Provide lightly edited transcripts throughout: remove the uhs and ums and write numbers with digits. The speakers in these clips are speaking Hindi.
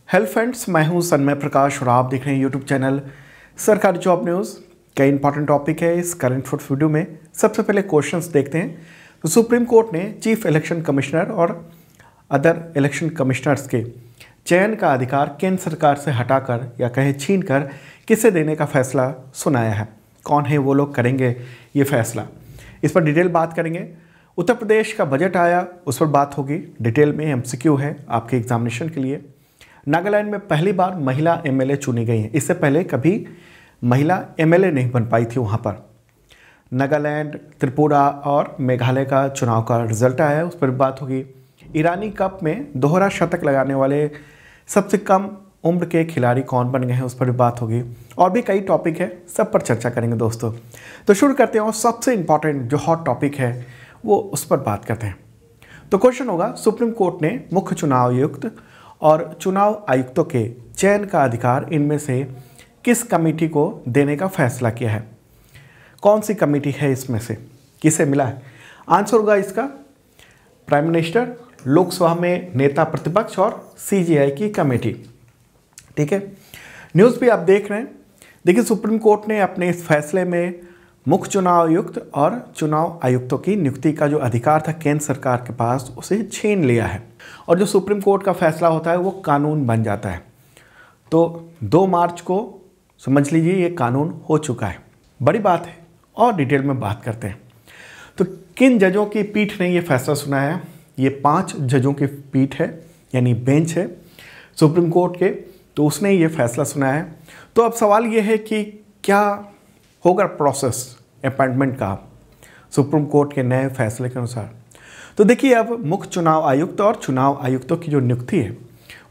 हेलो फ्रेंड्स, मैं हूं सन्मय प्रकाश और आप देख रहे हैं यूट्यूब चैनल सरकारी जॉब न्यूज़। कई इंपॉर्टेंट टॉपिक है इस करंट अफेयर्स वीडियो में। सबसे पहले क्वेश्चंस देखते हैं। तो सुप्रीम कोर्ट ने चीफ इलेक्शन कमिश्नर और अदर इलेक्शन कमिश्नर्स के चयन का अधिकार केंद्र सरकार से हटाकर या कहे छीन कर किसे देने का फैसला सुनाया है। कौन है वो लोग करेंगे ये फैसला, इस पर डिटेल बात करेंगे। उत्तर प्रदेश का बजट आया, उस पर बात होगी। डिटेल में एमसीक्यू है आपके एग्जामिनेशन के लिए। नागालैंड में पहली बार महिला एमएलए चुनी गई हैं। इससे पहले कभी महिला एमएलए नहीं बन पाई थी वहाँ पर। नागालैंड, त्रिपुरा और मेघालय का चुनाव का रिजल्ट आया है, उस पर बात होगी। ईरानी कप में दोहरा शतक लगाने वाले सबसे कम उम्र के खिलाड़ी कौन बन गए हैं, उस पर भी बात होगी। और भी कई टॉपिक है, सब पर चर्चा करेंगे दोस्तों। तो शुरू करते हैं और सबसे इंपॉर्टेंट जो हॉट टॉपिक है वो उस पर बात करते हैं। तो क्वेश्चन होगा, सुप्रीम कोर्ट ने मुख्य चुनाव आयुक्त और चुनाव आयुक्तों के चयन का अधिकार इनमें से किस कमेटी को देने का फैसला किया है। कौन सी कमेटी है इसमें से, किसे मिला है? आंसर होगा इसका प्राइम मिनिस्टर, लोकसभा में नेता प्रतिपक्ष और सीजीआई की कमेटी। ठीक है, न्यूज़ भी आप देख रहे हैं। देखिए, सुप्रीम कोर्ट ने अपने इस फैसले में मुख्य चुनाव आयुक्त और चुनाव आयुक्तों की नियुक्ति का जो अधिकार था केंद्र सरकार के पास, उसे छीन लिया है। और जो सुप्रीम कोर्ट का फैसला होता है वो कानून बन जाता है। तो 2 मार्च को समझ लीजिए ये कानून हो चुका है। बड़ी बात है और डिटेल में बात करते हैं। तो किन जजों की पीठ ने ये फैसला सुनाया? ये 5 जजों की पीठ है, यानी बेंच है सुप्रीम कोर्ट के, तो उसने ये फैसला सुनाया है। तो अब सवाल ये है कि क्या होगा प्रोसेस अपॉइंटमेंट का सुप्रीम कोर्ट के नए फैसले के अनुसार। तो देखिए, अब मुख्य चुनाव आयुक्त और चुनाव आयुक्तों की जो नियुक्ति है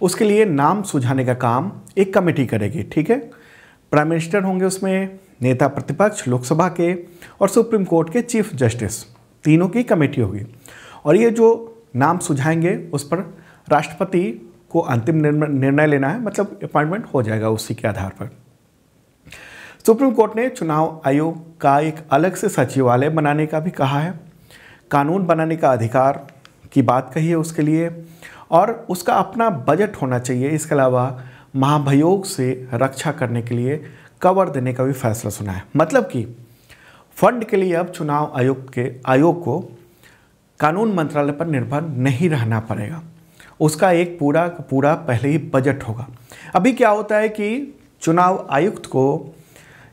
उसके लिए नाम सुझाने का काम एक कमेटी करेगी। ठीक है, प्राइम मिनिस्टर होंगे उसमें, नेता प्रतिपक्ष लोकसभा के और सुप्रीम कोर्ट के चीफ जस्टिस, तीनों की कमेटी होगी। और ये जो नाम सुझाएंगे उस पर राष्ट्रपति को अंतिम निर्णय लेना है, मतलब अपॉइंटमेंट हो जाएगा उसी के आधार पर। सुप्रीम कोर्ट ने चुनाव आयोग का एक अलग से सचिवालय बनाने का भी कहा है, कानून बनाने का अधिकार की बात कही है उसके लिए, और उसका अपना बजट होना चाहिए। इसके अलावा महाभियोग से रक्षा करने के लिए कवर देने का भी फैसला सुना है। मतलब कि फंड के लिए अब चुनाव आयोग को कानून मंत्रालय पर निर्भर नहीं रहना पड़ेगा। उसका एक पूरा पहले ही बजट होगा। अभी क्या होता है कि चुनाव आयुक्त को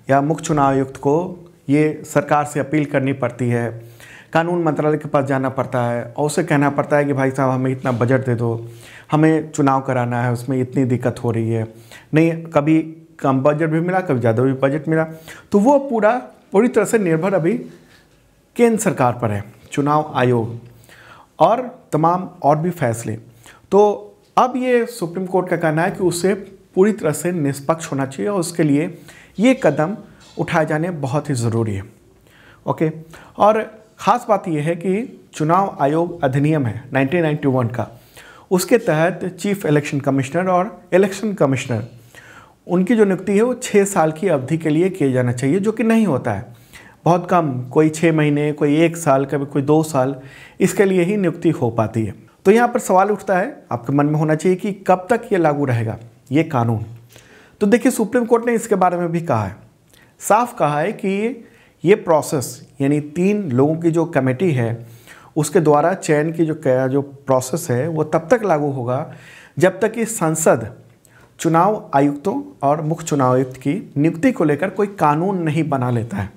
या मुख्य चुनाव आयुक्त को ये सरकार से अपील करनी पड़ती है, कानून मंत्रालय के पास जाना पड़ता है और उसे कहना पड़ता है कि भाई साहब हमें इतना बजट दे दो, हमें चुनाव कराना है, उसमें इतनी दिक्कत हो रही है। नहीं, कभी कम बजट भी मिला, कभी ज़्यादा भी बजट मिला। तो वो पूरी तरह से निर्भर अभी केंद्र सरकार पर है, चुनाव आयोग और तमाम और भी फैसले। तो अब ये सुप्रीम कोर्ट का कहना है कि उसे पूरी तरह से निष्पक्ष होना चाहिए और उसके लिए ये कदम उठाए जाने बहुत ही ज़रूरी है। ओके, और ख़ास बात यह है कि चुनाव आयोग अधिनियम है 1991 का, उसके तहत चीफ इलेक्शन कमिश्नर और इलेक्शन कमिश्नर उनकी जो नियुक्ति है वो 6 साल की अवधि के लिए किया जाना चाहिए, जो कि नहीं होता है। बहुत कम, कोई 6 महीने, कोई 1 साल, कभी कोई 2 साल, इसके लिए ही नियुक्ति हो पाती है। तो यहाँ पर सवाल उठता है, आपके मन में होना चाहिए कि कब तक ये लागू रहेगा ये कानून। तो देखिए, सुप्रीम कोर्ट ने इसके बारे में भी कहा है, साफ कहा है कि ये प्रोसेस, यानी 3 लोगों की जो कमेटी है उसके द्वारा चयन की जो प्रोसेस है वो तब तक लागू होगा जब तक कि संसद चुनाव आयुक्तों और मुख्य चुनाव आयुक्त की नियुक्ति को लेकर कोई कानून नहीं बना लेता है।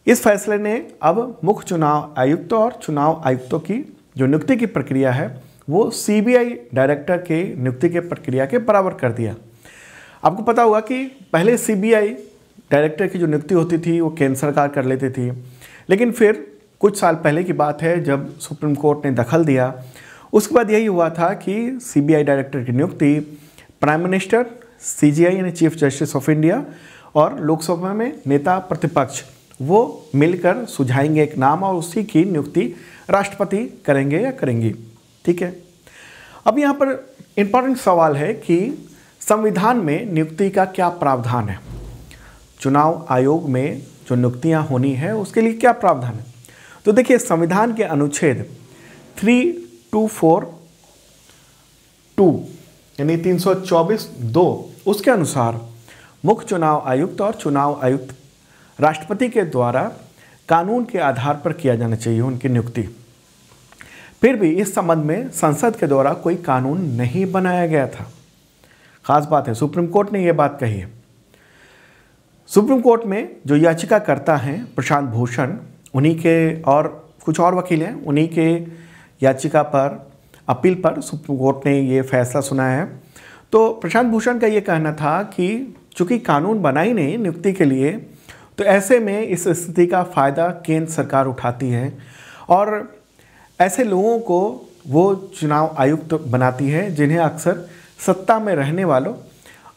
इस फैसले ने अब मुख्य चुनाव आयुक्त और चुनाव आयुक्तों की जो नियुक्ति की प्रक्रिया है वो सीबीआई डायरेक्टर के नियुक्ति के प्रक्रिया के बराबर कर दिया। आपको पता होगा कि पहले सीबीआई डायरेक्टर की जो नियुक्ति होती थी वो केंद्र सरकार कर लेती थी, लेकिन फिर कुछ साल पहले की बात है जब सुप्रीम कोर्ट ने दखल दिया, उसके बाद यही हुआ था कि सीबीआई डायरेक्टर की नियुक्ति प्राइम मिनिस्टर, सीजीआई यानी चीफ जस्टिस ऑफ इंडिया और लोकसभा में नेता प्रतिपक्ष वो मिलकर सुझाएंगे एक नाम और उसी की नियुक्ति राष्ट्रपति करेंगे या करेंगी। ठीक है, अब यहाँ पर इम्पॉर्टेंट सवाल है कि संविधान में नियुक्ति का क्या प्रावधान है, चुनाव आयोग में जो नियुक्तियां होनी है उसके लिए क्या प्रावधान है। तो देखिए, संविधान के अनुच्छेद 3242 यानी 324(2) उसके अनुसार मुख्य चुनाव आयुक्त और चुनाव आयुक्त राष्ट्रपति के द्वारा कानून के आधार पर किया जाना चाहिए उनकी नियुक्ति। फिर भी इस संबंध में संसद के द्वारा कोई कानून नहीं बनाया गया था। खास बात है, सुप्रीम कोर्ट ने यह बात कही है। सुप्रीम कोर्ट में जो याचिकाकर्ता हैं प्रशांत भूषण, उन्हीं के और कुछ और वकील हैं, उन्हीं के याचिका पर अपील पर सुप्रीम कोर्ट ने ये फैसला सुनाया है। तो प्रशांत भूषण का ये कहना था कि चूंकि कानून बना ही नहीं नियुक्ति के लिए, तो ऐसे में इस स्थिति का फ़ायदा केंद्र सरकार उठाती है और ऐसे लोगों को वो चुनाव आयुक्त बनाती है जिन्हें अक्सर सत्ता में रहने वालों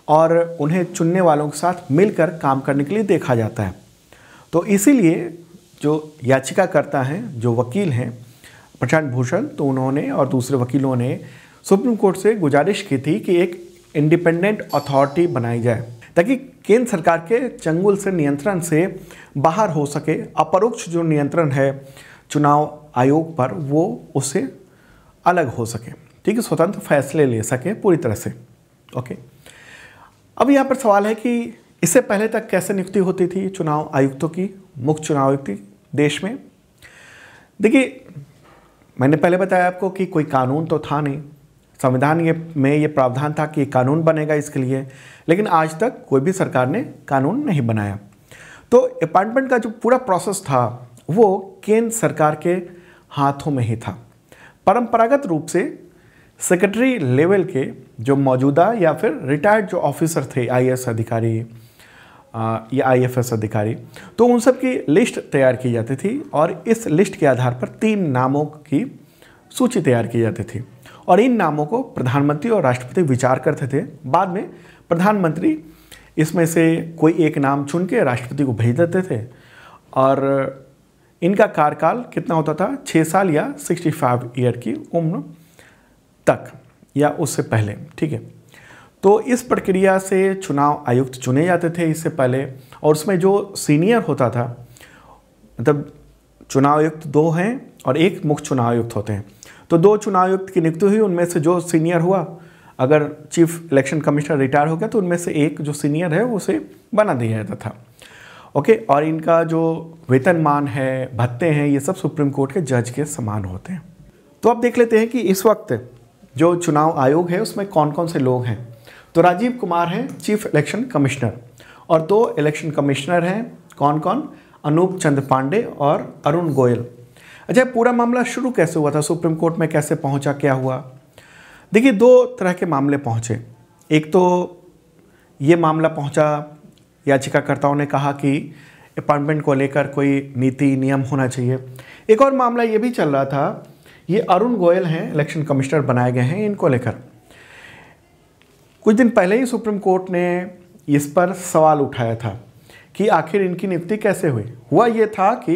और उन्हें चुनने वालों के साथ मिलकर काम करने के लिए देखा जाता है। तो इसीलिए जो याचिकाकर्ता हैं, जो वकील हैं प्रशांत भूषण, तो उन्होंने और दूसरे वकीलों ने सुप्रीम कोर्ट से गुजारिश की थी कि एक इंडिपेंडेंट अथॉरिटी बनाई जाए ताकि केंद्र सरकार के चंगुल से नियंत्रण से बाहर हो सके। अपरोक्ष जो नियंत्रण है चुनाव आयोग पर वो उससे अलग हो सके, ठीक है, स्वतंत्र फैसले ले सके पूरी तरह से। ओके, अब यहाँ पर सवाल है कि इससे पहले तक कैसे नियुक्ति होती थी चुनाव आयुक्तों की, मुख्य चुनाव आयुक्त देश में। देखिए, मैंने पहले बताया आपको कि कोई कानून तो था नहीं, संविधान में ये प्रावधान था कि कानून बनेगा इसके लिए, लेकिन आज तक कोई भी सरकार ने कानून नहीं बनाया। तो अपॉइंटमेंट का जो पूरा प्रोसेस था वो केंद्र सरकार के हाथों में ही था। परंपरागत रूप से सेक्रेटरी लेवल के जो मौजूदा या फिर रिटायर्ड जो ऑफिसर थे, आईएएस अधिकारी या आईएफएस अधिकारी, तो उन सब की लिस्ट तैयार की जाती थी और इस लिस्ट के आधार पर 3 नामों की सूची तैयार की जाती थी और इन नामों को प्रधानमंत्री और राष्ट्रपति विचार करते थे। बाद में प्रधानमंत्री इसमें से कोई एक नाम चुन के राष्ट्रपति को भेज देते थे और इनका कार्यकाल कितना होता था, 6 साल या 65 ईयर की उम्र तक या उससे पहले, ठीक है। तो इस प्रक्रिया से चुनाव आयुक्त चुने जाते थे इससे पहले, और उसमें जो सीनियर होता था, मतलब चुनाव आयुक्त 2 हैं और एक मुख्य चुनाव आयुक्त होते हैं, तो 2 चुनाव आयुक्त की नियुक्ति हुई, उनमें से जो सीनियर हुआ, अगर चीफ इलेक्शन कमिश्नर रिटायर हो गया तो उनमें से एक जो सीनियर है उसे बना दिया जाता था। ओके, और इनका जो वेतनमान है, भत्ते हैं, ये सब सुप्रीम कोर्ट के जज के समान होते हैं। तो अब देख लेते हैं कि इस वक्त जो चुनाव आयोग है उसमें कौन कौन से लोग हैं। तो राजीव कुमार हैं चीफ इलेक्शन कमिश्नर और 2 इलेक्शन कमिश्नर हैं, कौन कौन, अनूप चंद्र पांडे और अरुण गोयल। अच्छा, पूरा मामला शुरू कैसे हुआ था, सुप्रीम कोर्ट में कैसे पहुंचा, क्या हुआ? देखिए, 2 तरह के मामले पहुंचे। एक तो ये मामला पहुंचा, याचिकाकर्ताओं ने कहा कि अपॉइंटमेंट को लेकर कोई नीति नियम होना चाहिए। एक और मामला ये भी चल रहा था, ये अरुण गोयल हैं, इलेक्शन कमिश्नर बनाए गए हैं, इनको लेकर कुछ दिन पहले ही सुप्रीम कोर्ट ने इस पर सवाल उठाया था कि आखिर इनकी नियुक्ति कैसे हुई। हुआ ये था कि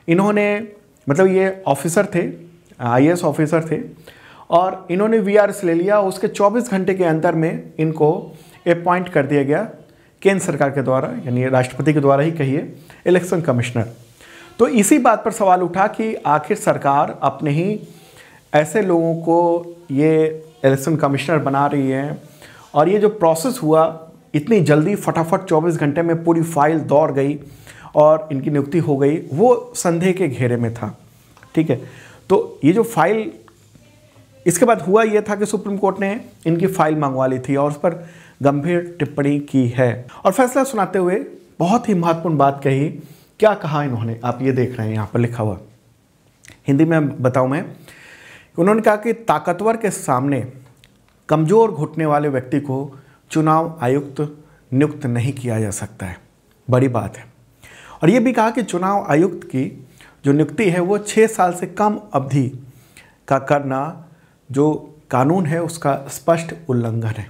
इन्होंने, मतलब ये ऑफिसर थे, आईएएस ऑफिसर थे, और इन्होंने वीआरएस ले लिया। उसके 24 घंटे के अंदर में इनको अपॉइंट कर दिया गया केंद्र सरकार के द्वारा, यानी राष्ट्रपति के द्वारा ही कहिए, इलेक्शन कमिश्नर। तो इसी बात पर सवाल उठा कि आखिर सरकार अपने ही ऐसे लोगों को ये इलेक्शन कमिश्नर बना रही है, और ये जो प्रोसेस हुआ इतनी जल्दी, फटाफट 24 घंटे में पूरी फाइल दौड़ गई और इनकी नियुक्ति हो गई, वो संदेह के घेरे में था, ठीक है। तो ये जो फाइल, इसके बाद हुआ ये था कि सुप्रीम कोर्ट ने इनकी फाइल मंगवा ली थी और उस पर गंभीर टिप्पणी की है और फैसला सुनाते हुए बहुत ही महत्वपूर्ण बात कही। क्या कहा इन्होंने, आप ये देख रहे हैं यहाँ पर लिखा हुआ, हिंदी में बताऊँ मैं। उन्होंने कहा कि ताकतवर के सामने कमज़ोर घुटने वाले व्यक्ति को चुनाव आयुक्त नियुक्त नहीं किया जा सकता है, बड़ी बात है। और ये भी कहा कि चुनाव आयुक्त की जो नियुक्ति है वो 6 साल से कम अवधि का करना जो कानून है उसका स्पष्ट उल्लंघन है।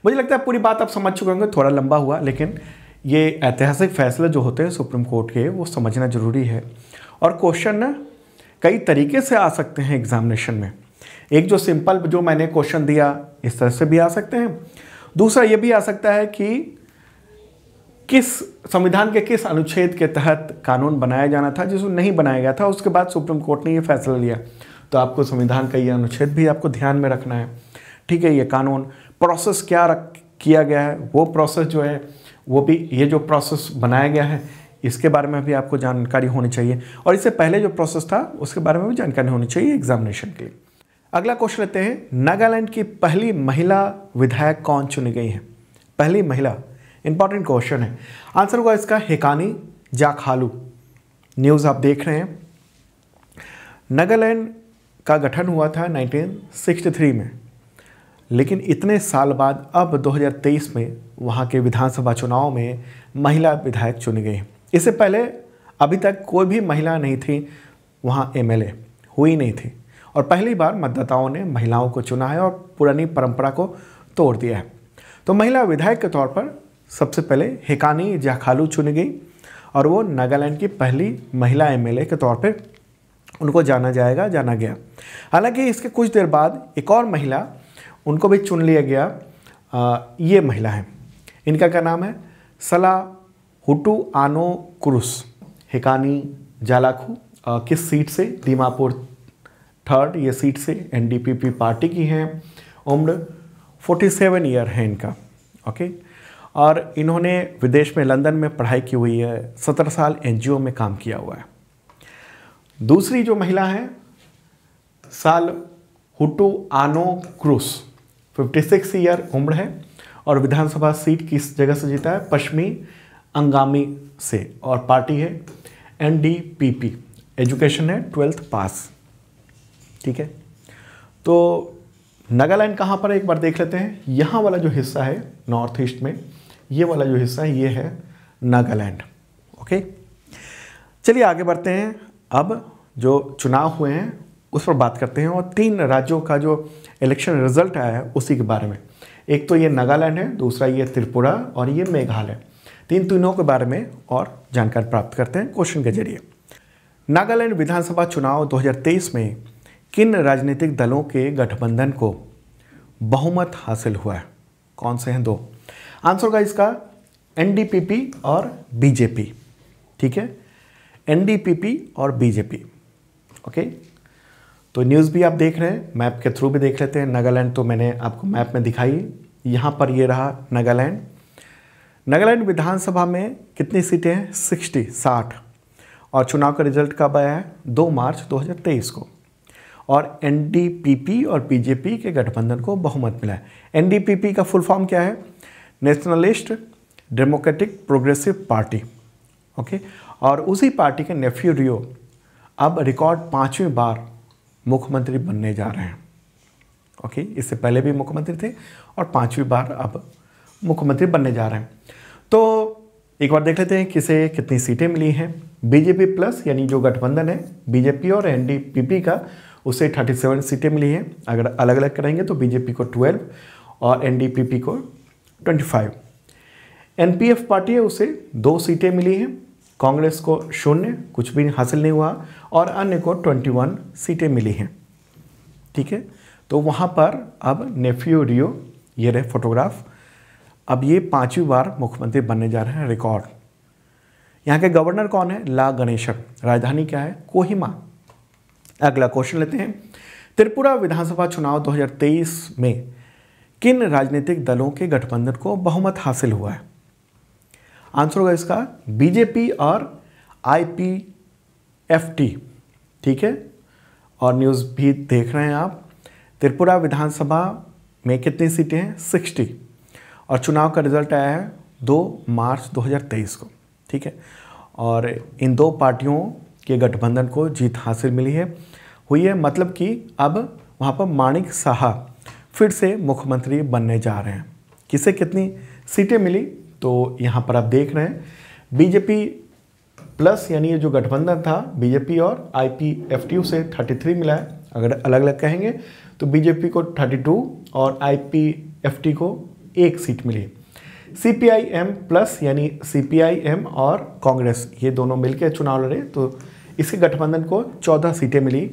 मुझे लगता है पूरी बात आप समझ चुके होंगे, थोड़ा लंबा हुआ, लेकिन ये ऐतिहासिक फैसले जो होते हैं सुप्रीम कोर्ट के, वो समझना ज़रूरी है। और क्वेश्चन ना कई तरीके से आ सकते हैं एग्जामिनेशन में। एक जो सिंपल जो मैंने क्वेश्चन दिया, इस तरह से भी आ सकते हैं। दूसरा ये भी आ सकता है कि किस संविधान के किस अनुच्छेद के तहत कानून बनाया जाना था, जिसको नहीं बनाया गया था, उसके बाद सुप्रीम कोर्ट ने ये फैसला लिया। तो आपको संविधान का ये अनुच्छेद भी आपको ध्यान में रखना है, ठीक है, ये कानून प्रोसेस क्या किया गया है, वो प्रोसेस जो है वो भी, ये जो प्रोसेस बनाया गया है इसके बारे में भी आपको जानकारी होनी चाहिए, और इससे पहले जो प्रोसेस था उसके बारे में भी जानकारी होनी चाहिए एग्जामिनेशन के लिए। अगला क्वेश्चन लेते हैं, नागालैंड की पहली महिला विधायक कौन चुनी गई है? पहली महिला, इंपॉर्टेंट क्वेश्चन है। आंसर होगा इसका हेकानी जाखालू। न्यूज़ आप देख रहे हैं। नागालैंड का गठन हुआ था 1963 में, लेकिन इतने साल बाद अब 2023 में वहाँ के विधानसभा चुनाव में महिला विधायक चुनी गई। इससे पहले अभी तक कोई भी महिला नहीं थी वहाँ, एमएलए हुई नहीं थी, और पहली बार मतदाताओं ने महिलाओं को चुना है और पुरानी परंपरा को तोड़ दिया है। तो महिला विधायक के तौर पर सबसे पहले हेकानी जाखालू चुनी गई, और वो नागालैंड की पहली महिला एमएलए के तौर पर उनको जाना गया। हालांकि इसके कुछ देर बाद एक और महिला, उनको भी चुन लिया गया। ये महिला है, इनका क्या नाम है? सला हुटू आनो क्रुस। हेकानी जालाखू किस सीट से? दीमापुर 3rd ये सीट से एनडीपीपी पार्टी की हैं। उम्र 47 ईयर है इनका। ओके, और इन्होंने विदेश में लंदन में पढ़ाई की हुई है, 17 साल एनजीओ में काम किया हुआ है। दूसरी जो महिला है साल हुटू आनो क्रूस, 56 ईयर उम्र है, और विधानसभा सीट किस जगह से जीता है? पश्चिमी अंगामी से, और पार्टी है एनडीपीपी। एजुकेशन है 12th पास। ठीक है, तो नागालैंड कहाँ पर है एक बार देख लेते हैं। यहाँ वाला जो हिस्सा है नॉर्थ ईस्ट में, ये वाला जो हिस्सा है ये है नागालैंड। ओके, चलिए आगे बढ़ते हैं। अब जो चुनाव हुए हैं उस पर बात करते हैं, और 3 राज्यों का जो इलेक्शन रिजल्ट आया है उसी के बारे में। एक तो ये नागालैंड है, दूसरा ये त्रिपुरा, और ये मेघालय। तीनों के बारे में और जानकारी प्राप्त करते हैं क्वेश्चन के जरिए। नागालैंड विधानसभा चुनाव 2023 में किन राजनीतिक दलों के गठबंधन को बहुमत हासिल हुआ है? कौन से हैं 2? आंसर होगा इसका एनडीपीपी और बीजेपी। ठीक है, एनडीपीपी और बीजेपी। ओके, तो न्यूज़ भी आप देख रहे हैं, मैप के थ्रू भी देख लेते हैं। नागालैंड तो मैंने आपको मैप में दिखाई, यहाँ पर ये रहा नागालैंड। नागालैंड विधानसभा में कितनी सीटें हैं? 60। और चुनाव का रिजल्ट कब आया है? 2 मार्च 2023 को। और एनडीपीपी और बीजेपी के गठबंधन को बहुमत मिला है। एनडीपीपी का फुल फॉर्म क्या है? Nationalist democratic progressive party. Okay, और उसी पार्टी के नेफ्यू रियो अब रिकॉर्ड 5वीं बार मुख्यमंत्री बनने जा रहे हैं। ओके, इससे पहले भी मुख्यमंत्री थे और 5वीं बार अब मुख्यमंत्री बनने जा रहे हैं। तो एक बार देख लेते हैं किसे कितनी सीटें मिली हैं। बीजेपी प्लस यानी जो गठबंधन है बीजेपी और एनडीपीपी का, उसे 37 सीटें मिली हैं। अगर अलग अलग करेंगे तो बीजेपी को 12 और एनडीपीपी को 25। एनपीएफ पार्टी है, उसे 2 सीटें मिली हैं। कांग्रेस को 0, कुछ भी हासिल नहीं हुआ, और अन्य को 21 सीटें मिली हैं। ठीक है, तो वहाँ पर अब नेफ्यू रियो, ये रहे फोटोग्राफ, अब ये 5वीं बार मुख्यमंत्री बनने जा रहे हैं, रिकॉर्ड। यहाँ के गवर्नर कौन है? ला गणेशन। राजधानी क्या है? कोहिमा। अगला क्वेश्चन लेते हैं। त्रिपुरा विधानसभा चुनाव 2023 में किन राजनीतिक दलों के गठबंधन को बहुमत हासिल हुआ है? आंसर होगा इसका बीजेपी और आईपीएफटी। ठीक है, और न्यूज़ भी देख रहे हैं आप। त्रिपुरा विधानसभा में कितनी सीटें हैं? 60, और चुनाव का रिजल्ट आया है 2 मार्च 2023 को। ठीक है, और इन 2 पार्टियों के गठबंधन को जीत हासिल हुई है, मतलब कि अब वहाँ पर माणिक साहा फिर से मुख्यमंत्री बनने जा रहे हैं। किसे कितनी सीटें मिली? तो यहाँ पर आप देख रहे हैं बीजेपी प्लस यानी ये जो गठबंधन था बीजेपी और आईपीएफटी से 33 मिला है। अगर अलग अलग कहेंगे तो बीजेपी को 32 और आईपीएफटी को 1 सीट मिली। सीपीआईएम प्लस यानी सीपीआईएम और कांग्रेस ये दोनों मिलकर चुनाव लड़े तो इसके गठबंधन को 14 सीटें मिली।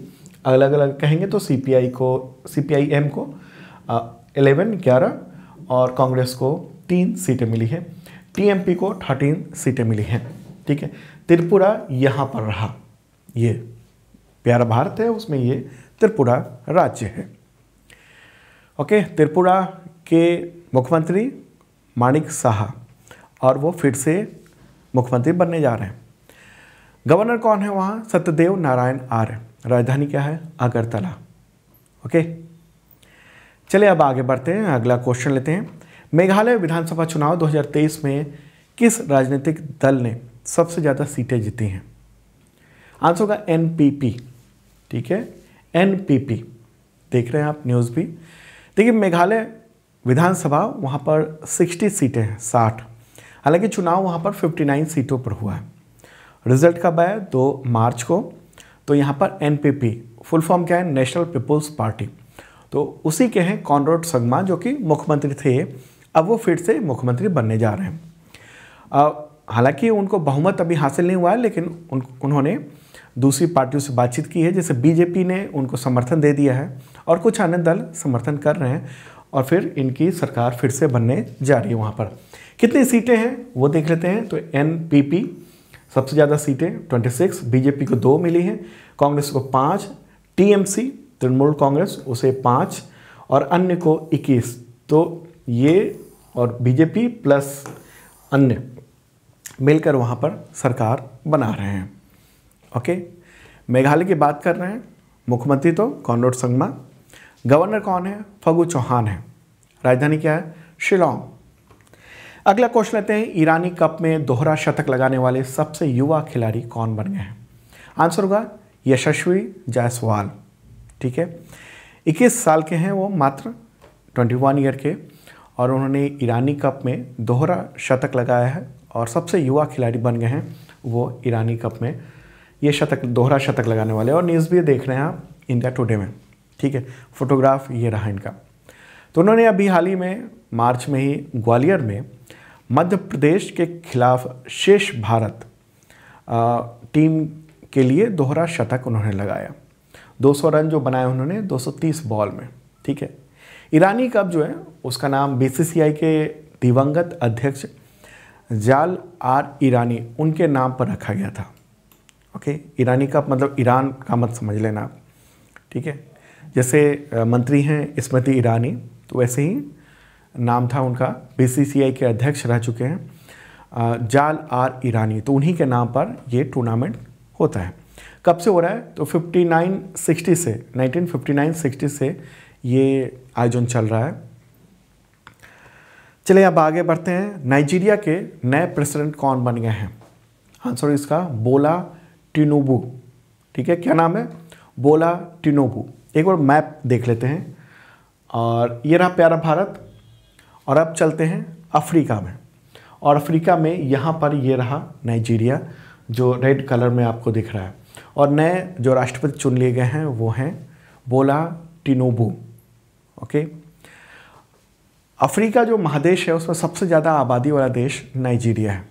अलग अलग कहेंगे तो सीपीआईएम को 11 और कांग्रेस को 3 सीटें मिली है। टीएमपी को 13 सीटें मिली हैं। ठीक है, त्रिपुरा यहाँ पर रहा। ये प्यारा भारत है, उसमें ये त्रिपुरा राज्य है। ओके, त्रिपुरा के मुख्यमंत्री माणिक साहा, और वो फिर से मुख्यमंत्री बनने जा रहे हैं। गवर्नर कौन है वहाँ? सत्यदेव नारायण आर्य। राजधानी क्या है? अगरतला। ओके, चलिए अब आगे बढ़ते हैं, अगला क्वेश्चन लेते हैं। मेघालय विधानसभा चुनाव 2023 में किस राजनीतिक दल ने सबसे ज़्यादा सीटें जीती हैं? आंसर होगा एनपीपी। ठीक है, एनपीपी। देख रहे हैं आप न्यूज़ भी। देखिए, मेघालय विधानसभा वहाँ पर 60 सीटें हैं, 60। हालांकि चुनाव वहाँ पर 59 सीटों पर हुआ है। रिजल्ट कब आया? 2 मार्च को। तो यहाँ पर एनपीपी, फुल फॉर्म क्या है? National people's party. तो उसी के हैं कॉनराड संगमा, जो कि मुख्यमंत्री थे, अब वो फिर से मुख्यमंत्री बनने जा रहे हैं। हालांकि उनको बहुमत अभी हासिल नहीं हुआ है, लेकिन उन्होंने दूसरी पार्टियों से बातचीत की है, जैसे बीजेपी ने उनको समर्थन दे दिया है और कुछ अन्य दल समर्थन कर रहे हैं, और फिर इनकी सरकार फिर से बनने जा रही है। वहाँ पर कितनी सीटें हैं वो देख लेते हैं। तो एनपीपी सबसे ज़्यादा सीटें 26, बीजेपी को 2 मिली हैं, कांग्रेस को 5, टीएमसी तृणमूल कांग्रेस उसे 5 और अन्य को 21। तो ये और बीजेपी प्लस अन्य मिलकर वहाँ पर सरकार बना रहे हैं। ओके, मेघालय की बात कर रहे हैं। मुख्यमंत्री तो कॉनराड संगमा, गवर्नर कौन है? फगू चौहान है। राजधानी क्या है? शिलोंग। अगला क्वेश्चन लेते हैं। ईरानी कप में दोहरा शतक लगाने वाले सबसे युवा खिलाड़ी कौन बन गए हैं? आंसर होगा यशस्वी जायसवाल। ठीक है, 21 साल के हैं वो, मात्र 21 ईयर के, और उन्होंने ईरानी कप में दोहरा शतक लगाया है और सबसे युवा खिलाड़ी बन गए हैं वो ईरानी कप में ये शतक, दोहरा शतक लगाने वाले। और न्यूज़ भी देख रहे हैं आप इंडिया टुडे में। ठीक है, फोटोग्राफ ये रहा इनका। तो उन्होंने अभी हाल ही में मार्च में ही ग्वालियर में मध्य प्रदेश के खिलाफ शेष भारत टीम के लिए दोहरा शतक उन्होंने लगाया। 200 रन जो बनाए उन्होंने 230 बॉल में। ठीक है, ईरानी कप जो है उसका नाम बीसीसीआई के दिवंगत अध्यक्ष जाल आर ईरानी उनके नाम पर रखा गया था। ओके, ईरानी कप मतलब ईरान का मत समझ लेना आप। ठीक है, जैसे मंत्री हैं स्मृति ईरानी, तो वैसे ही नाम था उनका। बीसीसीआई के अध्यक्ष रह चुके हैं जाल आर ईरानी, तो उन्हीं के नाम पर ये टूर्नामेंट होता है। कब से हो रहा है? तो 59-60 से 1959-60 से ये आयोजन चल रहा है। चलिए अब आगे बढ़ते हैं। नाइजीरिया के नए प्रेसिडेंट कौन बन गए हैं? आंसर इसका बोला टिनुबू। ठीक है, क्या नाम है? बोला टिनुबू। एक बार मैप देख लेते हैं। और ये रहा प्यारा भारत, और अब चलते हैं अफ्रीका में। और अफ्रीका में यहाँ पर ये रहा नाइजीरिया, जो रेड कलर में आपको दिख रहा है। और नए जो राष्ट्रपति चुन लिए गए हैं वो हैं बोला टिनुबू। ओके, अफ्रीका जो महादेश है उसमें सबसे ज़्यादा आबादी वाला देश नाइजीरिया है,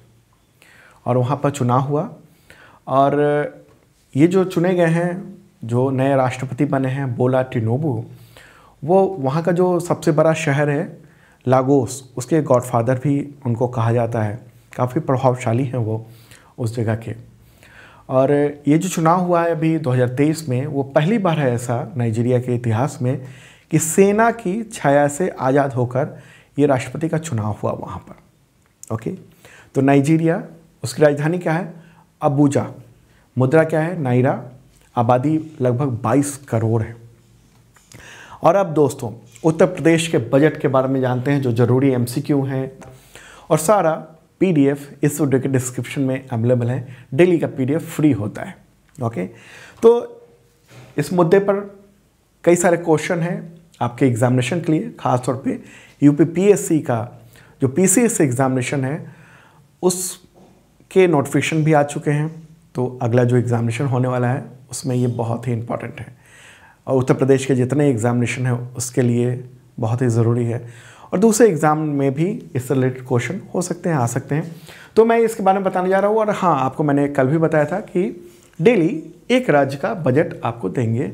और वहाँ पर चुनाव हुआ। और ये जो चुने गए हैं, जो नए राष्ट्रपति बने हैं बोला टिनुबू, वो वहाँ का जो सबसे बड़ा शहर है लागोस, उसके गॉडफादर भी उनको कहा जाता है। काफ़ी प्रभावशाली हैं वो उस जगह के। और ये जो चुनाव हुआ है अभी 2023 में, वो पहली बार है ऐसा नाइजीरिया के इतिहास में कि सेना की छाया से आज़ाद होकर ये राष्ट्रपति का चुनाव हुआ वहाँ पर। ओके, तो नाइजीरिया, उसकी राजधानी क्या है? अबूजा। मुद्रा क्या है? नाइरा। आबादी लगभग 22 करोड़ है। और अब दोस्तों उत्तर प्रदेश के बजट के बारे में जानते हैं, जो ज़रूरी MCQ हैं, और सारा PDF इस वीडियो के डिस्क्रिप्शन में अवेलेबल है। डेली का PDF फ्री होता है। ओके, तो इस मुद्दे पर कई सारे क्वेश्चन हैं आपके एग्जामिनेशन के लिए, खासतौर पे UPPSC का जो PCS एग्जामिनेशन है उसके नोटिफिकेशन भी आ चुके हैं। तो अगला जो एग्जामिनेशन होने वाला है उसमें ये बहुत ही इम्पॉर्टेंट है, और उत्तर प्रदेश के जितने एग्जामिनेशन है उसके लिए बहुत ही ज़रूरी है। और दूसरे एग्ज़ाम में भी इससे रिलेटेड क्वेश्चन हो सकते हैं, आ सकते हैं। तो मैं इसके बारे में बताने जा रहा हूँ। और हाँ, आपको मैंने कल भी बताया था कि डेली एक राज्य का बजट आपको देंगे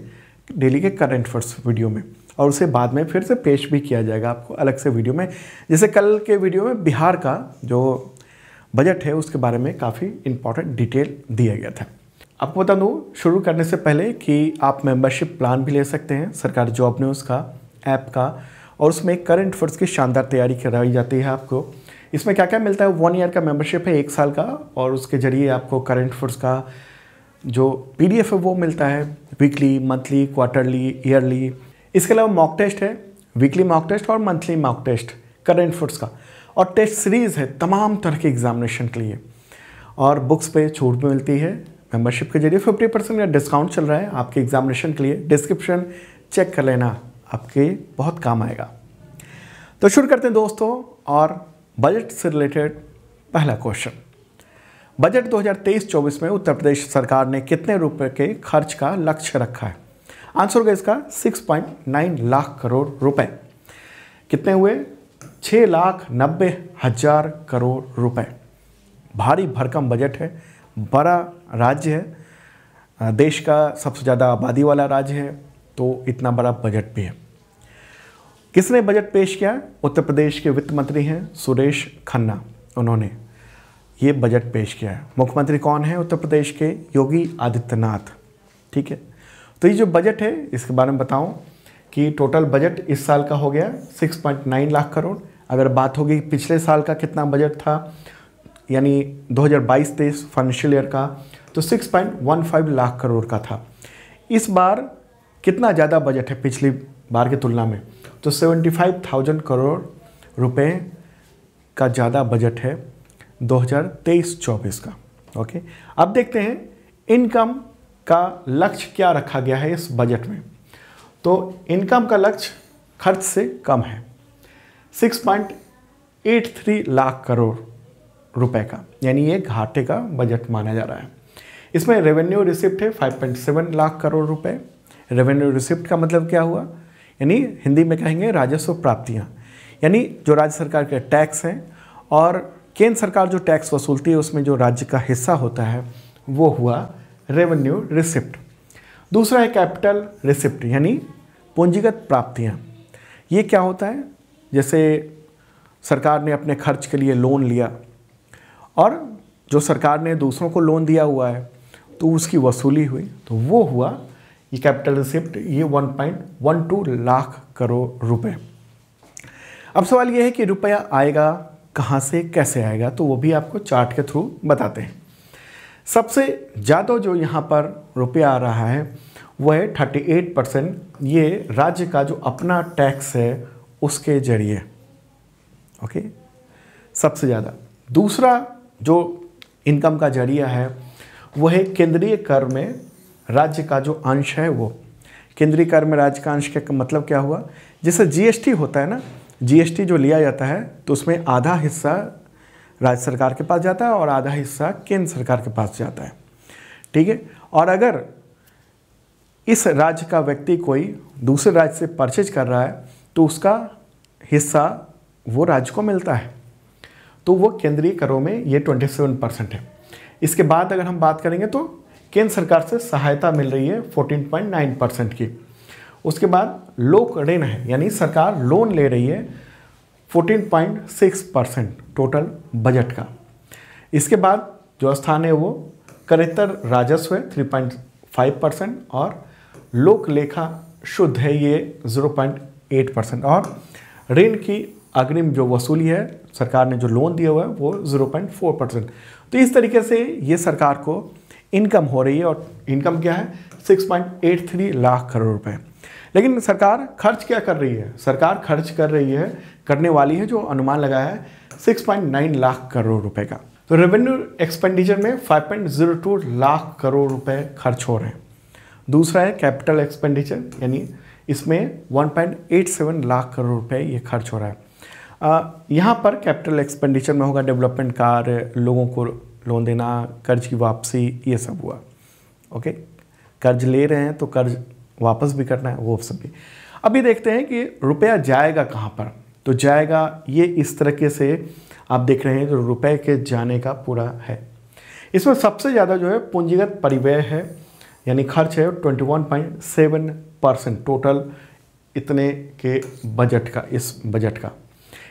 डेली के करंट अफेयर्स वीडियो में, और उसे बाद में फिर से पेश भी किया जाएगा आपको अलग से वीडियो में। जैसे कल के वीडियो में बिहार का जो बजट है उसके बारे में काफ़ी इंपॉर्टेंट डिटेल दिया गया था। आपको बता दूँ शुरू करने से पहले कि आप मेंबरशिप प्लान भी ले सकते हैं सरकारी जॉब न्यूज़ का ऐप का, और उसमें करंट अफेयर्स की शानदार तैयारी कराई जाती है आपको। इसमें क्या क्या मिलता है, 1 ईयर का मेंबरशिप है, 1 साल का, और उसके जरिए आपको करंट अफेयर्स का जो PDF है वो मिलता है, वीकली, मंथली, क्वार्टरली, ईयरली। इसके अलावा मॉक टेस्ट है, वीकली मॉक टेस्ट और monthly mock test current affairs का, और टेस्ट सीरीज़ है तमाम तरह के एग्जामिनेशन के लिए। और बुक्स पे छूट भी मिलती है मेंबरशिप के जरिए। 50% का डिस्काउंट चल रहा है आपके एग्जामिनेशन के लिए। डिस्क्रिप्शन चेक कर लेना, आपके बहुत काम आएगा। तो शुरू करते हैं दोस्तों, और बजट से रिलेटेड पहला क्वेश्चन। बजट 2023-24 में उत्तर प्रदेश सरकार ने कितने रुपए के खर्च का लक्ष्य रखा है? आंसर होगा इसका 6.9 लाख करोड़ रुपए। कितने हुए? 6,90,000 करोड़ रुपए। भारी भरकम बजट है, बड़ा राज्य है, देश का सबसे ज़्यादा आबादी वाला राज्य है, तो इतना बड़ा बजट भी है। किसने बजट पेश किया? उत्तर प्रदेश के वित्त मंत्री हैं सुरेश खन्ना, उन्होंने ये बजट पेश किया है। मुख्यमंत्री कौन है उत्तर प्रदेश के? योगी आदित्यनाथ। ठीक है, तो ये जो बजट है इसके बारे में बताऊं कि टोटल बजट इस साल का हो गया 6.9 लाख करोड़। अगर बात होगी पिछले साल का कितना बजट था, यानी 2022-23 फाइनेंशियल ईयर का, तो 6.15 लाख करोड़ का था। इस बार कितना ज़्यादा बजट है पिछली बार की तुलना में? तो 75,000 करोड़ रुपए का ज़्यादा बजट है 2023-24 का। ओके, अब देखते हैं इनकम का लक्ष्य क्या रखा गया है इस बजट में। तो इनकम का लक्ष्य खर्च से कम है, 6.83 लाख करोड़ रुपए का, यानी ये घाटे का बजट माना जा रहा है। इसमें रेवेन्यू रिसिप्ट है 5.7 लाख करोड़ रुपए। रेवेन्यू रिसिप्ट का मतलब क्या हुआ? यानी हिंदी में कहेंगे राजस्व प्राप्तियां, यानी जो राज्य सरकार के टैक्स हैं और केंद्र सरकार जो टैक्स वसूलती है उसमें जो राज्य का हिस्सा होता है वो हुआ रेवेन्यू रिसिप्ट। दूसरा है कैपिटल रिसिप्ट, यानी पूंजीगत प्राप्तियां। ये क्या होता है? जैसे सरकार ने अपने खर्च के लिए लोन लिया और जो सरकार ने दूसरों को लोन दिया हुआ है तो उसकी वसूली हुई, तो वो हुआ ये कैपिटल रिसिप्ट, ये 1.12 लाख करोड़ रुपए। अब सवाल ये है कि रुपया आएगा कहाँ से, कैसे आएगा, तो वो भी आपको चार्ट के थ्रू बताते हैं। सबसे ज़्यादा जो यहाँ पर रुपया आ रहा है वो है 38%, ये राज्य का जो अपना टैक्स है उसके जरिए। ओके, सबसे ज़्यादा। दूसरा जो इनकम का जरिया है वो है केंद्रीय कर में राज्य का जो अंश है वो। केंद्रीय कर में राज्य का अंश का मतलब क्या हुआ? जैसे GST होता है ना, GST जो लिया जाता है तो उसमें आधा हिस्सा राज्य सरकार के पास जाता है और आधा हिस्सा केंद्र सरकार के पास जाता है। ठीक है, और अगर इस राज्य का व्यक्ति कोई दूसरे राज्य से परचेज कर रहा है तो उसका हिस्सा वो राज्य को मिलता है, तो वो केंद्रीय करों में ये 27% है। इसके बाद अगर हम बात करेंगे तो केंद्र सरकार से सहायता मिल रही है 14.9% की। उसके बाद लोक ऋण है, यानी सरकार लोन ले रही है 14.6% टोटल बजट का। इसके बाद जो स्थान है वो करेतर राजस्व है 3.5% और लोक लेखा शुद्ध है ये 0.8%, और ऋण की अग्रिम जो वसूली है सरकार ने जो लोन दिया हुआ है वो 0.4%। तो इस तरीके से ये सरकार को इनकम हो रही है, और इनकम क्या है? 6.83 लाख करोड़ रुपए। लेकिन सरकार खर्च क्या कर रही है? सरकार खर्च कर रही है, करने वाली है, जो अनुमान लगाया है 6.9 लाख करोड़ रुपए का। तो रेवेन्यू एक्सपेंडिचर में 5.02 लाख करोड़ रुपए खर्च हो रहे हैं। दूसरा है कैपिटल एक्सपेंडिचर, यानी इसमें 1.87 लाख करोड़ रुपए ये खर्च हो रहा है। यहाँ पर कैपिटल एक्सपेंडिचर में होगा डेवलपमेंट कार्य, लोगों को लोन देना, कर्ज की वापसी, ये सब हुआ। ओके, कर्ज ले रहे हैं तो कर्ज वापस भी करना है, वो सब भी। अभी देखते हैं कि रुपया जाएगा कहाँ पर। तो जाएगा ये इस तरीके से आप देख रहे हैं जो रुपए के जाने का पूरा है। इसमें सबसे ज़्यादा जो है पूंजीगत परिव्यय है, यानी खर्च है 21.7% टोटल इतने के बजट का, इस बजट का।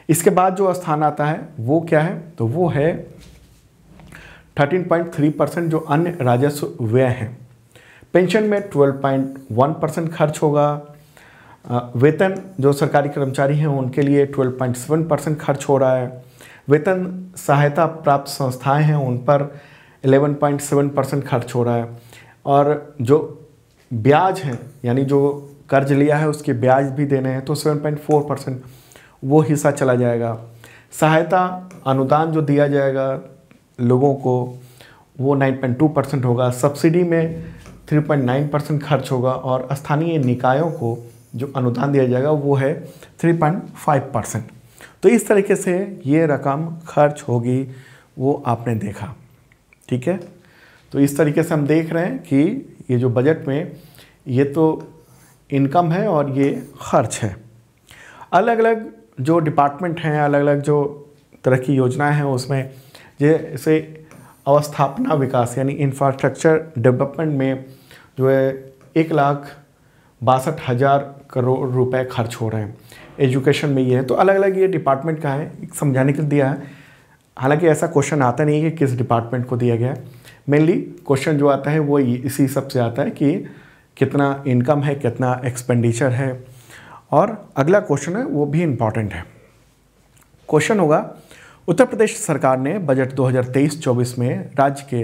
इसके बाद जो स्थान आता है वो क्या है? तो वो है 13.3% जो अन्य राजस्व व्यय हैं। पेंशन में 12.1% खर्च होगा। वेतन जो सरकारी कर्मचारी हैं उनके लिए 12.7% खर्च हो रहा है। वेतन सहायता प्राप्त संस्थाएं हैं उन पर 11.7% खर्च हो रहा है। और जो ब्याज हैं यानी जो कर्ज लिया है उसके ब्याज भी देने हैं तो 7.4% वो हिस्सा चला जाएगा। सहायता अनुदान जो दिया जाएगा लोगों को वो 9.2% होगा। सब्सिडी में 3.9% खर्च होगा और स्थानीय निकायों को जो अनुदान दिया जाएगा वो है 3.5%। तो इस तरीके से ये रकम खर्च होगी, वो आपने देखा। ठीक है, तो इस तरीके से हम देख रहे हैं कि ये जो बजट में ये तो इनकम है और ये खर्च है। अलग अलग जो डिपार्टमेंट हैं, अलग अलग जो तरह की योजनाएं हैं उसमें जैसे अवस्थापना विकास यानी इंफ्रास्ट्रक्चर डेवलपमेंट में जो है 1,62,000 करोड़ रुपए खर्च हो रहे हैं। एजुकेशन में ये है, तो अलग अलग ये डिपार्टमेंट का है, समझाने के लिए दिया है। हालांकि ऐसा क्वेश्चन आता नहीं है कि किस डिपार्टमेंट को दिया गया है। मेनली क्वेश्चन जो आता है वो इसी सब से आता है कि कितना इनकम है, कितना एक्सपेंडिचर है। और अगला क्वेश्चन है वो भी इम्पॉर्टेंट है। क्वेश्चन होगा, उत्तर प्रदेश सरकार ने बजट 2023-24 में राज्य के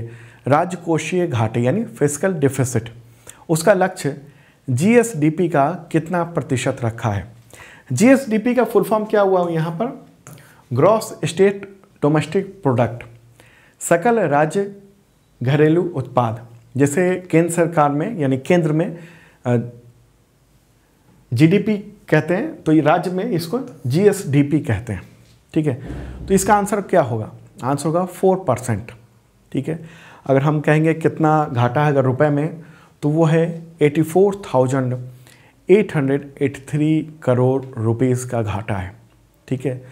राजकोषीय घाटे यानी फिस्कल डिफिसिट उसका लक्ष्य जीएसडीपी का कितना प्रतिशत रखा है। जीएसडीपी का फुल फॉर्म क्या हुआ यहाँ पर? ग्रॉस स्टेट डोमेस्टिक प्रोडक्ट, सकल राज्य घरेलू उत्पाद। जैसे केंद्र सरकार में यानी केंद्र में जीडीपी कहते हैं, तो ये राज्य में इसको जीएसडीपी कहते हैं। ठीक है, तो इसका आंसर क्या होगा? आंसर होगा 4%। ठीक है, अगर हम कहेंगे कितना घाटा है अगर रुपए में, तो वो है 84,883 करोड़ रुपीस का घाटा है। ठीक है,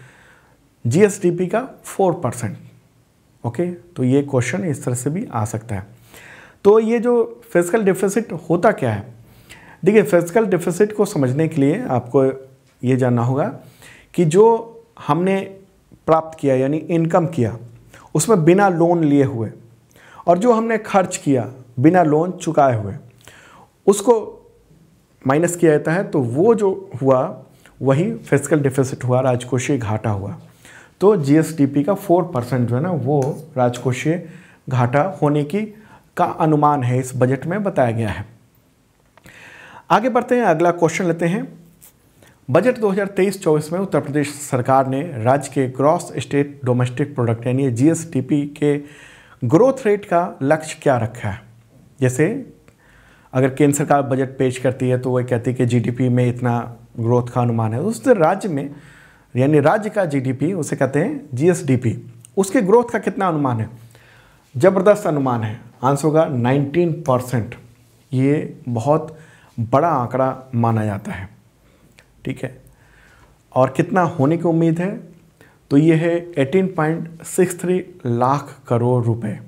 जीएसडीपी का 4%। ओके, तो ये क्वेश्चन इस तरह से भी आ सकता है। तो ये जो फिस्कल डिफिसिट होता क्या है? देखिए, फिस्कल डिफिसिट को समझने के लिए आपको ये जानना होगा कि जो हमने प्राप्त किया यानी इनकम किया उसमें बिना लोन लिए हुए, और जो हमने खर्च किया बिना लोन चुकाए हुए, उसको माइनस किया जाता है, तो वो जो हुआ वही फिस्कल डिफिसिट हुआ, राजकोषीय घाटा हुआ। तो जीएसडीपी का 4% जो है ना वो राजकोषीय घाटा होने की का अनुमान है, इस बजट में बताया गया है। आगे बढ़ते हैं, अगला क्वेश्चन लेते हैं। बजट 2023-24 में उत्तर प्रदेश सरकार ने राज्य के ग्रॉस स्टेट डोमेस्टिक प्रोडक्ट यानी जीएसडीपी के ग्रोथ रेट का लक्ष्य क्या रखा है। जैसे अगर केंद्र सरकार बजट पेश करती है तो वह कहती है कि जीडीपी में इतना ग्रोथ का अनुमान है, उस राज्य में यानी राज्य का जीडीपी उसे कहते हैं जीएसडीपी, उसके ग्रोथ का कितना अनुमान है? जबरदस्त अनुमान है, आंसर होगा 19%। ये बहुत बड़ा आंकड़ा माना जाता है। ठीक है, और कितना होने की उम्मीद है? तो ये है 18.63 लाख करोड़ रुपए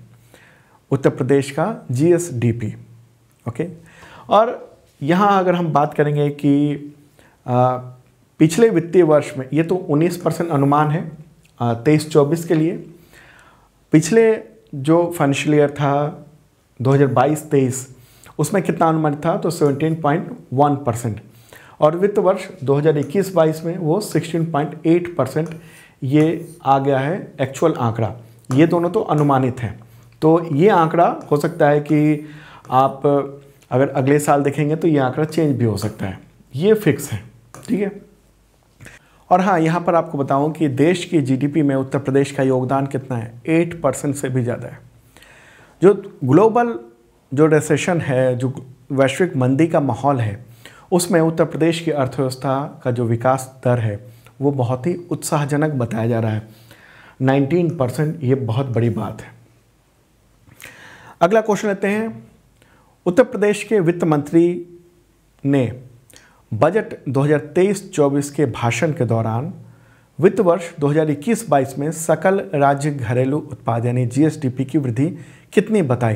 उत्तर प्रदेश का जीएसडीपी। ओके, और यहाँ अगर हम बात करेंगे कि पिछले वित्तीय वर्ष में, ये तो 19% अनुमान है 23-24 के लिए। पिछले जो फाइनेंशियल ईयर था 2022-23 उसमें कितना अनुमान था? तो 17.1%, और वित्त वर्ष 2021-22 में वो 16.8% ये आ गया है एक्चुअल आंकड़ा। ये दोनों तो अनुमानित हैं, तो ये आंकड़ा हो सकता है कि आप अगर अगले साल देखेंगे तो ये आंकड़ा चेंज भी हो सकता है, ये फिक्स है। ठीक है, और हाँ, यहाँ पर आपको बताऊँ कि देश की जीडीपी में उत्तर प्रदेश का योगदान कितना है? 8% से भी ज़्यादा है। जो ग्लोबल जो रिसेशन है, जो वैश्विक मंदी का माहौल है, उसमें उत्तर प्रदेश की अर्थव्यवस्था का जो विकास दर है वो बहुत ही उत्साहजनक बताया जा रहा है। 19%, ये बहुत बड़ी बात है। अगला क्वेश्चन लेते हैं। उत्तर प्रदेश के वित्त मंत्री ने बजट 2023-24 के भाषण के दौरान वित्त वर्ष 2021-22 में सकल राज्य घरेलू उत्पाद यानी जीएसडीपी की वृद्धि कितनी बताई?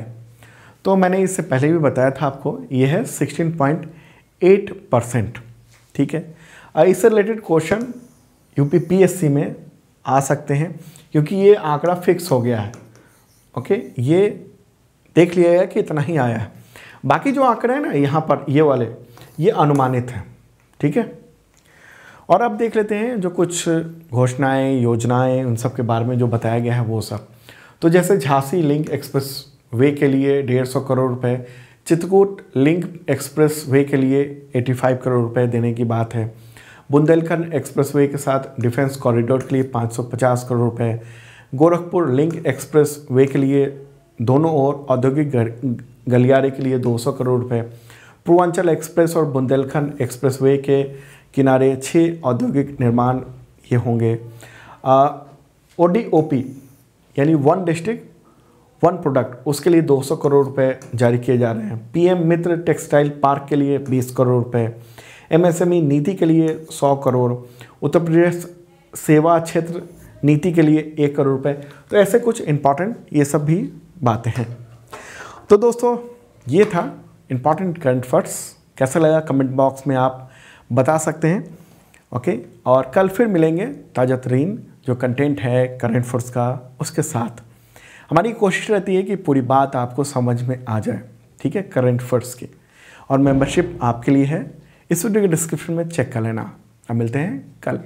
तो मैंने इससे पहले भी बताया था आपको, ये है 16.8%। ठीक है, इससे रिलेटेड क्वेश्चन यूपीपीएससी में आ सकते हैं क्योंकि ये आंकड़ा फिक्स हो गया है। ओके, ये देख लिया गया कि इतना ही आया है। बाकी जो आंकड़े हैं ना यहाँ पर ये वाले, ये अनुमानित हैं। ठीक है। और अब देख लेते हैं जो कुछ घोषणाएं, योजनाएं, उन सब के बारे में जो बताया गया है वो सब। तो जैसे झांसी लिंक एक्सप्रेस वे के लिए 150 करोड़ रुपए, चित्रकूट लिंक एक्सप्रेस वे के लिए 85 करोड़ रुपए देने की बात है। बुंदेलखंड एक्सप्रेस वे के साथ डिफेंस कॉरिडोर के लिए 550 करोड़ रुपए, गोरखपुर लिंक एक्सप्रेस वे के लिए दोनों ओर औद्योगिक गलियारे के लिए 200 करोड़ रुपए, पूर्वांचल एक्सप्रेस और बुंदेलखंड एक्सप्रेस वे के किनारे 6 औद्योगिक निर्माण ये होंगे। ODOP यानी वन डिस्ट्रिक्ट वन प्रोडक्ट, उसके लिए 200 करोड़ रुपए जारी किए जा रहे हैं। PM मित्र टेक्सटाइल पार्क के लिए 20 करोड़ रुपए, MSME नीति के लिए 100 करोड़, उत्तर प्रदेश सेवा क्षेत्र नीति के लिए 1 करोड़ रुपए। तो ऐसे कुछ इम्पॉर्टेंट ये सब भी बातें हैं। तो दोस्तों ये था इम्पॉर्टेंट करंट फैक्ट्स। कैसा लगा कमेंट बॉक्स में आप बता सकते हैं। ओके, और कल फिर मिलेंगे ताज़ा तरीन जो कंटेंट है करंट फैक्ट्स का उसके साथ। हमारी कोशिश रहती है कि पूरी बात आपको समझ में आ जाए, ठीक है, करंट फैक्ट्स की। और मेंबरशिप आपके लिए है, इस वीडियो के डिस्क्रिप्शन में चेक कर लेना। अब मिलते हैं कल।